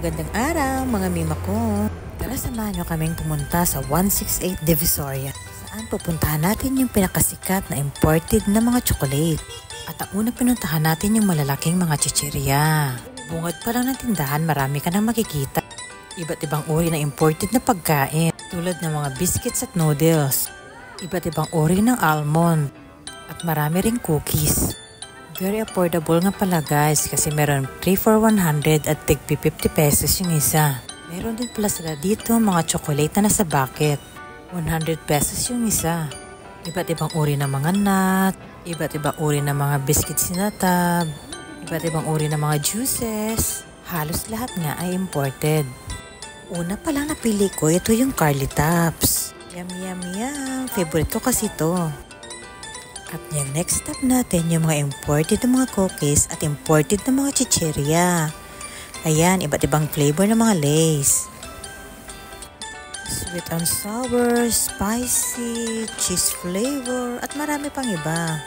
Magandang araw mga mima ko. Tara samahan nyo kaming pumunta sa 168 Divisoria. Saan pupuntahan natin yung pinakasikat na imported na mga chocolate. At ang unang pinuntahan natin yung malalaking mga chichirya. Bungad pa lang ng tindahan, marami ka nang makikita. Iba't ibang uri na imported na pagkain. Tulad ng mga biscuits at noodles. Iba't ibang uri ng almond. At marami ring cookies. Very affordable nga pala guys kasi meron 3 for 100 at tig 50 pesos yung isa. Meron din pala sila dito mga chocolate na nasa bucket. 100 pesos yung isa. Iba't ibang uri ng mga nut, iba't ibang uri ng mga biscuits na tab, iba't ibang uri ng mga juices. Halos lahat nga ay imported. Una pa lang napili ko, ito yung Curly Tops. Yum yum yum, favorite ko kasi ito. At yung next step natin, yung mga imported na mga cookies at imported na mga chichirya. Ayan, iba't ibang flavor ng mga Lays. Sweet and sour, spicy, cheese flavor, at marami pang iba.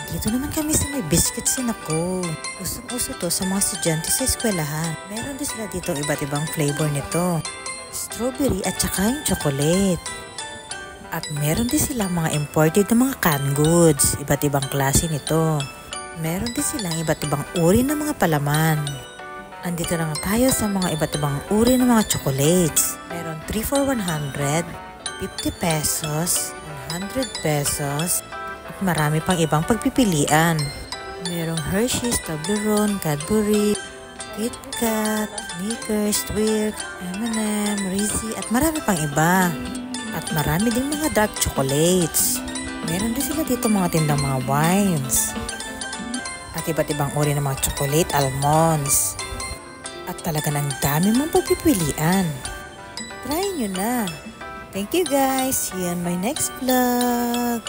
Dito naman kami sa may biscuits din ako. Usong-uso to sa mga estudyante sa eskwelahan. Meron din sila dito iba't ibang flavor nito. Strawberry at saka yung chocolate. At meron din sila mga imported na mga canned goods, iba't ibang klase nito. Meron din silang iba't ibang uri ng mga palaman. Andito na nga tayo sa mga iba't ibang uri ng mga chocolates. Meron 3 for 100, 50 pesos, 100 pesos, at marami pang ibang pagpipilian. Merong Hershey's, Toblerone, Cadbury, KitKat, Snickers, Twix, M&M, Rizzy, at marami pang iba. At marami din mga dark chocolates. Meron din sila dito mga tindang mga wines. At iba't ibang uri ng mga chocolate almonds. At talaga ng dami mong pagpipilian. Try nyo na. Thank you guys. See you on my next vlog.